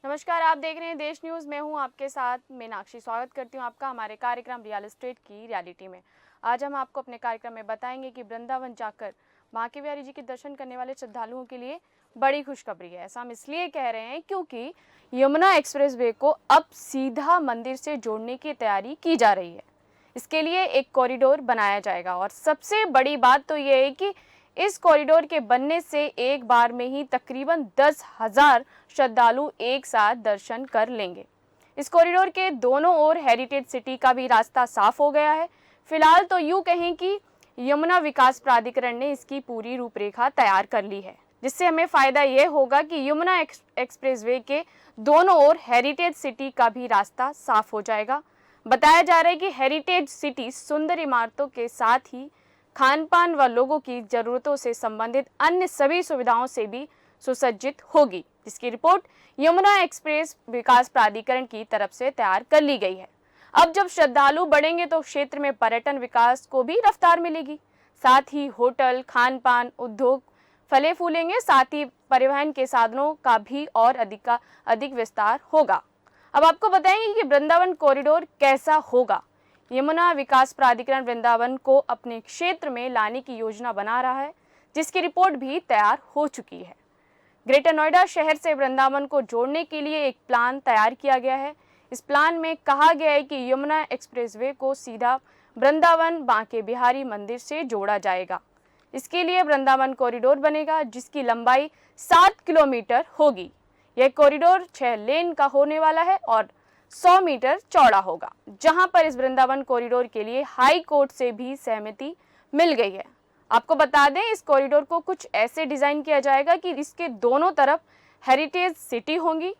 नमस्कार, आप देख रहे हैं देश न्यूज़। मैं हूं आपके साथ मीनाक्षी। स्वागत करती हूं आपका हमारे कार्यक्रम रियल एस्टेट की रियलिटी में। आज हम आपको अपने कार्यक्रम में बताएंगे कि वृंदावन जाकर बांके बिहारी जी के दर्शन करने वाले श्रद्धालुओं के लिए बड़ी खुशखबरी है। ऐसा हम इसलिए कह रहे हैं क्योंकि यमुना एक्सप्रेसवे को अब सीधा मंदिर से जोड़ने की तैयारी की जा रही है। इसके लिए एक कॉरिडोर बनाया जाएगा और सबसे बड़ी बात तो ये है कि इस कॉरिडोर के बनने से एक बार में ही तकरीबन 10,000 श्रद्धालु एक साथ दर्शन कर लेंगे। इस कॉरिडोर के दोनों ओर हेरिटेज सिटी का भी रास्ता साफ हो गया है। फिलहाल तो यूं कहें कि यमुना विकास प्राधिकरण ने इसकी पूरी रूपरेखा तैयार कर ली है, जिससे हमें फायदा यह होगा कि यमुना एक्सप्रेसवे के दोनों ओर हेरिटेज सिटी का भी रास्ता साफ हो जाएगा। बताया जा रहा है कि हेरिटेज सिटी सुंदर इमारतों के साथ ही खान पान व लोगों की जरूरतों से संबंधित अन्य सभी सुविधाओं से भी सुसज्जित होगी, जिसकी रिपोर्ट यमुना एक्सप्रेस विकास प्राधिकरण की तरफ से तैयार कर ली गई है। अब जब श्रद्धालु बढ़ेंगे तो क्षेत्र में पर्यटन विकास को भी रफ्तार मिलेगी। साथ ही होटल, खान पान उद्योग फले फूलेंगे। साथ ही परिवहन के साधनों का भी और अधिक विस्तार होगा। अब आपको बताएंगे कि वृंदावन कॉरिडोर कैसा होगा। यमुना विकास प्राधिकरण वृंदावन को अपने क्षेत्र में लाने की योजना बना रहा है, जिसकी रिपोर्ट भी तैयार हो चुकी है। ग्रेटर नोएडा शहर से वृंदावन को जोड़ने के लिए एक प्लान तैयार किया गया है। इस प्लान में कहा गया है कि यमुना एक्सप्रेसवे को सीधा वृंदावन बांके बिहारी मंदिर से जोड़ा जाएगा। इसके लिए वृंदावन कॉरिडोर बनेगा, जिसकी लंबाई 7 किलोमीटर होगी। यह कॉरिडोर 6 लेन का होने वाला है और 100 मीटर चौड़ा होगा, जहां पर इस वृंदावन कॉरिडोर के लिए हाई कोर्ट से भी सहमति मिल गई है। आपको बता दें, इस कॉरिडोर को कुछ ऐसे डिजाइन किया जाएगा कि इसके दोनों तरफ हेरिटेज सिटी होंगी।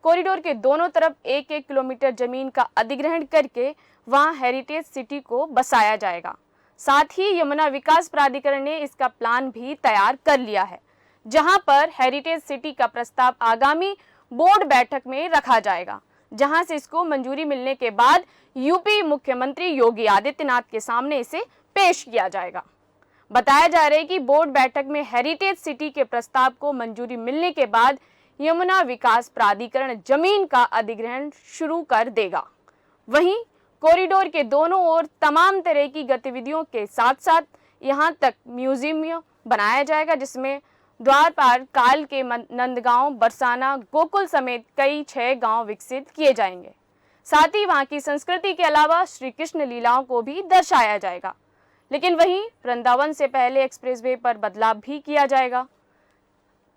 कॉरिडोर के दोनों तरफ 1-1 किलोमीटर जमीन का अधिग्रहण करके वहां हेरिटेज सिटी को बसाया जाएगा। साथ ही यमुना विकास प्राधिकरण ने इसका प्लान भी तैयार कर लिया है, जहां पर हेरिटेज सिटी का प्रस्ताव आगामी बोर्ड बैठक में रखा जाएगा, जहां से इसको मंजूरी मिलने के बाद यूपी मुख्यमंत्री योगी आदित्यनाथ के सामने इसे पेश किया जाएगा। बताया जा रहा है कि बोर्ड बैठक में हेरिटेज सिटी के प्रस्ताव को मंजूरी मिलने के बाद यमुना विकास प्राधिकरण जमीन का अधिग्रहण शुरू कर देगा। वहीं कॉरिडोर के दोनों ओर तमाम तरह की गतिविधियों के साथ साथ यहां तक म्यूजियम बनाया जाएगा, जिसमें द्वारपाल काल के नंदगांव, बरसाना, गोकुल समेत कई 6 गांव विकसित किए जाएंगे। साथ ही वहां की संस्कृति के अलावा श्री कृष्ण लीलाओं को भी दर्शाया जाएगा। लेकिन वहीं वृंदावन से पहले एक्सप्रेसवे पर बदलाव भी किया जाएगा।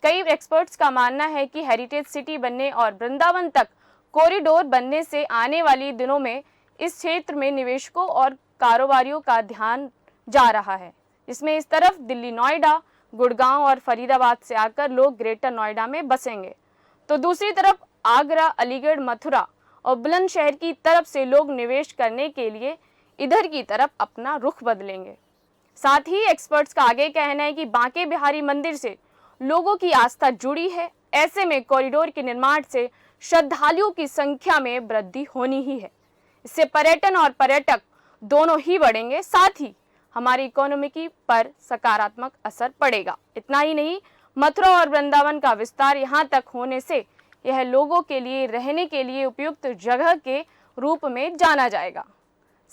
कई एक्सपर्ट्स का मानना है कि हेरिटेज सिटी बनने और वृंदावन तक कॉरिडोर बनने से आने वाली दिनों में इस क्षेत्र में निवेशकों और कारोबारियों का ध्यान जा रहा है। इसमें इस तरफ दिल्ली, नोएडा, गुड़गांव और फरीदाबाद से आकर लोग ग्रेटर नोएडा में बसेंगे, तो दूसरी तरफ आगरा, अलीगढ़, मथुरा और बुलंदशहर की तरफ से लोग निवेश करने के लिए इधर की तरफ अपना रुख बदलेंगे। साथ ही एक्सपर्ट्स का आगे कहना है कि बांके बिहारी मंदिर से लोगों की आस्था जुड़ी है। ऐसे में कॉरिडोर के निर्माण से श्रद्धालुओं की संख्या में वृद्धि होनी ही है। इससे पर्यटन और पर्यटक दोनों ही बढ़ेंगे। साथ ही हमारी इकोनॉमी पर सकारात्मक असर पड़ेगा। इतना ही नहीं, मथुरा और वृंदावन का विस्तार यहाँ तक होने से यह लोगों के लिए रहने के लिए उपयुक्त जगह के रूप में जाना जाएगा।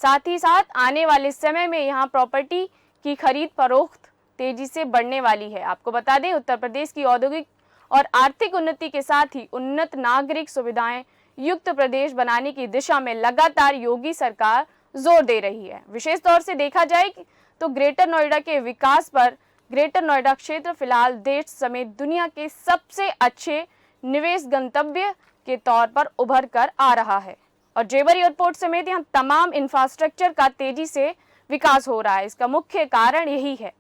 साथ ही साथ आने वाले समय में यहाँ प्रॉपर्टी की खरीद फरोख्त तेजी से बढ़ने वाली है। आपको बता दें, उत्तर प्रदेश की औद्योगिक और आर्थिक उन्नति के साथ ही उन्नत नागरिक सुविधाएं युक्त प्रदेश बनाने की दिशा में लगातार योगी सरकार जोर दे रही है। विशेष तौर से देखा जाए तो ग्रेटर नोएडा के विकास पर ग्रेटर नोएडा क्षेत्र फिलहाल देश समेत दुनिया के सबसे अच्छे निवेश गंतव्य के तौर पर उभर कर आ रहा है और जेवर एयरपोर्ट समेत यहाँ तमाम इंफ्रास्ट्रक्चर का तेजी से विकास हो रहा है। इसका मुख्य कारण यही है।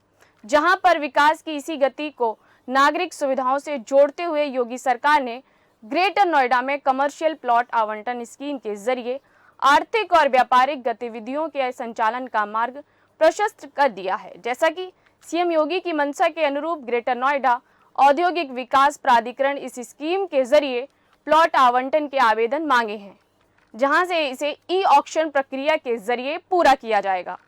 जहां पर विकास की इसी गति को नागरिक सुविधाओं से जोड़ते हुए योगी सरकार ने ग्रेटर नोएडा में कमर्शियल प्लॉट आवंटन स्कीम के जरिए आर्थिक और व्यापारिक गतिविधियों के संचालन का मार्ग प्रशस्त कर दिया है। जैसा कि सीएम योगी की मंशा के अनुरूप ग्रेटर नोएडा औद्योगिक विकास प्राधिकरण इस स्कीम के जरिए प्लॉट आवंटन के आवेदन मांगे हैं, जहां से इसे ई ऑक्शन प्रक्रिया के जरिए पूरा किया जाएगा।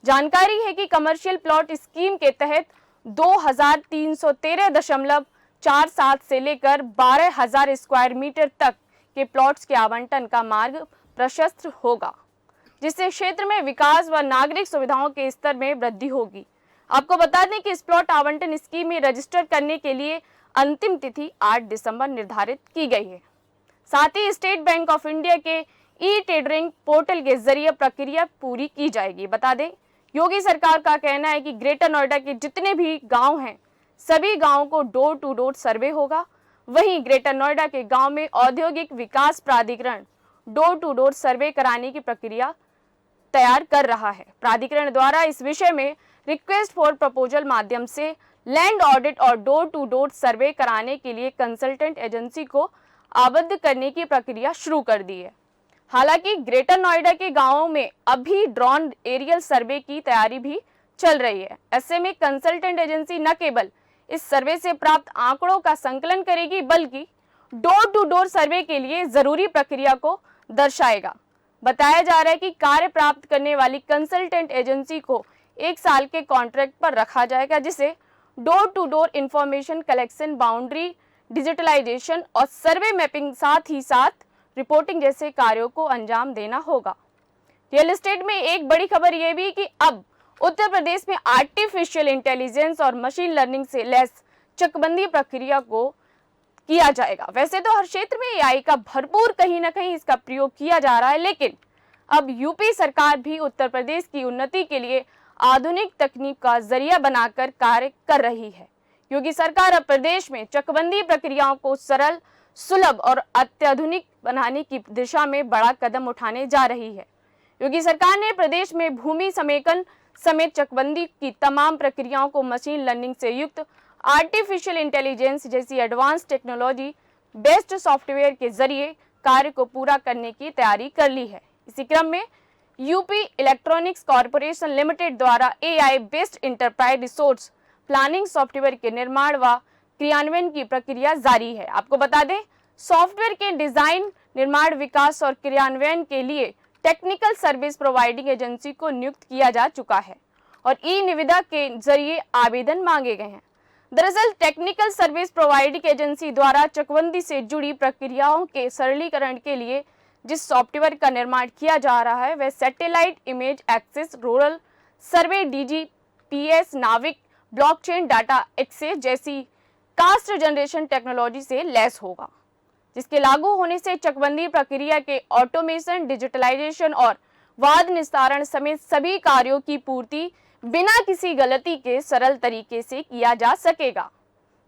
जानकारी है कि कमर्शियल प्लॉट स्कीम के तहत 2313.4 4/7 से लेकर 12,000 स्क्वायर मीटर तक के प्लॉट्स के आवंटन का मार्ग प्रशस्त होगा, जिससे क्षेत्र में विकास व नागरिक सुविधाओं के स्तर में वृद्धि होगी। आपको बता दें कि इस प्लॉट आवंटन स्कीम में रजिस्टर करने के लिए अंतिम तिथि 8 दिसंबर निर्धारित की गई है। साथ ही स्टेट बैंक ऑफ इंडिया के ई टेंडरिंग पोर्टल के जरिए प्रक्रिया पूरी की जाएगी। बता दें, योगी सरकार का कहना है कि ग्रेटर नोएडा के जितने भी गांव हैं, सभी गांवों को डोर टू डोर सर्वे होगा। वहीं ग्रेटर नोएडा के गांव में औद्योगिक विकास प्राधिकरण डोर टू डोर सर्वे कराने की प्रक्रिया तैयार कर रहा है। प्राधिकरण द्वारा इस विषय में रिक्वेस्ट फॉर प्रपोजल माध्यम से लैंड ऑडिट और डोर टू डोर सर्वे कराने के लिए कंसल्टेंट एजेंसी को आबद्ध करने की प्रक्रिया शुरू कर दी है। हालांकि ग्रेटर नोएडा के गांवों में अभी ड्रोन एरियल सर्वे की तैयारी भी चल रही है। ऐसे में कंसल्टेंट एजेंसी न केवल इस सर्वे से प्राप्त आंकड़ों का संकलन करेगी, बल्कि डोर टू डोर सर्वे के लिए जरूरी प्रक्रिया को दर्शाएगा। बताया जा रहा है कि कार्य प्राप्त करने वाली कंसल्टेंट एजेंसी को 1 साल के कॉन्ट्रैक्ट पर रखा जाएगा, जिसे door to door information collection, boundary digitalization और सर्वे मैपिंग साथ ही साथ रिपोर्टिंग जैसे कार्यों को अंजाम देना होगा। रियल एस्टेट में एक बड़ी खबर यह भी कि अब उत्तर प्रदेश में आर्टिफिशियल इंटेलिजेंस और मशीन लर्निंग से लैस चकबंदी प्रक्रिया को किया जाएगा। वैसे तो हर क्षेत्र में एआई का भरपूर कहीं ना कहीं इसका प्रयोग किया जा रहा है, लेकिन अब यूपी सरकार भी उत्तर प्रदेश की उन्नति के लिए आधुनिक तकनीक का जरिया बनाकर कार्य कर रही है। योगी सरकार अब प्रदेश में चकबंदी प्रक्रियाओं को सरल, सुलभ और अत्याधुनिक बनाने की दिशा में बड़ा कदम उठाने जा रही है। योगी सरकार ने प्रदेश में भूमि समेकन समेत चकबंदी की तमाम प्रक्रियाओं को मशीन लर्निंग से युक्त आर्टिफिशियल इंटेलिजेंस जैसी एडवांस टेक्नोलॉजी बेस्ड सॉफ्टवेयर के जरिए कार्य को पूरा करने की तैयारी कर ली है। इसी क्रम में यूपी इलेक्ट्रॉनिक्स कॉर्पोरेशन लिमिटेड द्वारा AI based enterprise resource planning software के निर्माण व क्रियान्वयन की प्रक्रिया जारी है। आपको बता दें, सॉफ्टवेयर के डिजाइन, निर्माण, विकास और क्रियान्वयन के लिए टेक्निकल सर्विस प्रोवाइडिंग एजेंसी को नियुक्त किया जा चुका है और ई निविदा के जरिए आवेदन मांगे गए हैं। दरअसल टेक्निकल सर्विस प्रोवाइडिंग एजेंसी द्वारा चकबंदी से जुड़ी प्रक्रियाओं के सरलीकरण के लिए जिस सॉफ्टवेयर का निर्माण किया जा रहा है वह सैटेलाइट इमेज एक्सेस, रूरल सर्वे, DGPS, नाविक, ब्लॉकचेन डाटा एक्सेस जैसी कास्ट जनरेशन टेक्नोलॉजी से लैस होगा, जिसके लागू होने से चकबंदी प्रक्रिया के ऑटोमेशन, डिजिटलाइजेशन और वाद निस्तारण समेत सभी कार्यों की पूर्ति बिना किसी गलती के सरल तरीके से किया जा सकेगा।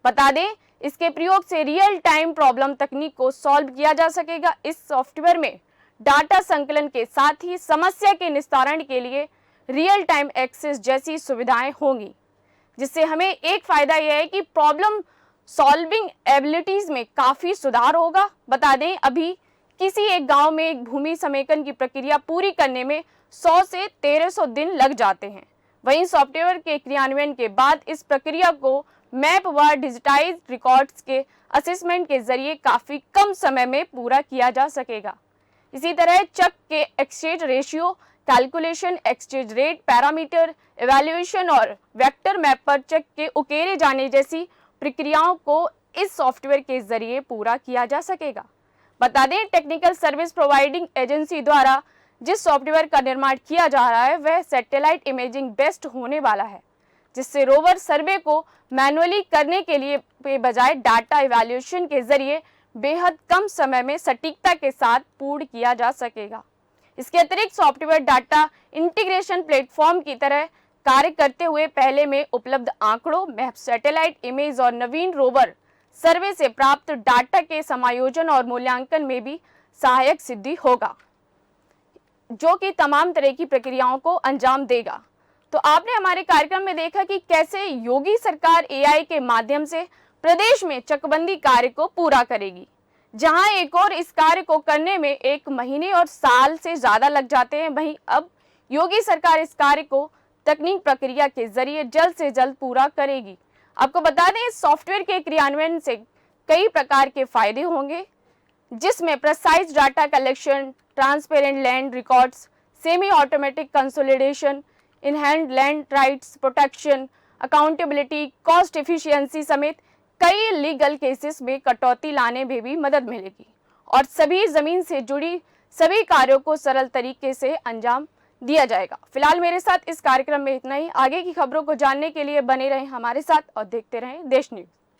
बता दें, इसके प्रयोग से रियल टाइम प्रॉब्लम तकनीक को सॉल्व किया जा सकेगा। इस सॉफ्टवेयर में डाटा संकलन के साथ ही समस्या के निस्तारण के लिए रियल टाइम एक्सेस जैसी सुविधाएं होंगी, जिससे हमें एक फायदा यह है कि प्रॉब्लम सॉल्विंग एबिलिटीज में काफी सुधार होगा। बता दें, अभी किसी एक गांव में एक भूमि समेकन की प्रक्रिया पूरी करने में 100 से 1300 दिन लग जाते हैं। वहीं सॉफ्टवेयर के क्रियान्वयन के बाद इस प्रक्रिया को मैप व डिजिटाइज रिकॉर्ड्स के असेसमेंट के जरिए काफी कम समय में पूरा किया जा सकेगा। इसी तरह चक के exchange ratio calculation, exchange rate parameter evaluation और वेक्टर मैप पर चक के उकेरे जाने जैसी प्रक्रियाओं को इस सॉफ्टवेयर के जरिए पूरा किया जा सकेगा। बता दें, टेक्निकल सर्विस प्रोवाइडिंग एजेंसी द्वारा जिस सॉफ्टवेयर का निर्माण किया जा रहा है वह सैटेलाइट इमेजिंग बेस्ड होने वाला है, जिससे रोवर सर्वे को मैनुअली करने के लिए बजाय डाटा इवैल्यूएशन के जरिए बेहद कम समय में सटीकता के साथ पूर्ण किया जा सकेगा। इसके अतिरिक्त सॉफ्टवेयर डाटा इंटीग्रेशन प्लेटफॉर्म की तरह कार्य करते हुए पहले में उपलब्ध आंकड़ों, मैप, सैटेलाइट इमेज और नवीन रोवर सर्वे से प्राप्त डाटा के समायोजन और मूल्यांकन में भी सहायक सिद्धि होगा, जो कि तमाम तरह की प्रक्रियाओं को अंजाम देगा। तो आपने हमारे कार्यक्रम में देखा कि कैसे योगी सरकार एआई के माध्यम से प्रदेश में चकबंदी कार्य को पूरा करेगी, जहां एक और इस कार्य को करने में 1 महीने और साल से ज्यादा लग जाते हैं। वहीं अब योगी सरकार इस कार्य को तकनीक प्रक्रिया के जरिए जल्द से जल्द पूरा करेगी। आपको बता दें, इस सॉफ्टवेयर के क्रियान्वयन से कई प्रकार के फायदे होंगे, जिसमें precise data collection, transparent land records, semi automatic consolidation, in hand land rights protection, accountability, cost efficiency समेत कई लीगल केसेस में कटौती लाने में भी मदद मिलेगी और सभी जमीन से जुड़ी सभी कार्यों को सरल तरीके से अंजाम दिया जाएगा। फिलहाल मेरे साथ इस कार्यक्रम में इतना ही। आगे की खबरों को जानने के लिए बने रहें हमारे साथ और देखते रहें देश न्यूज।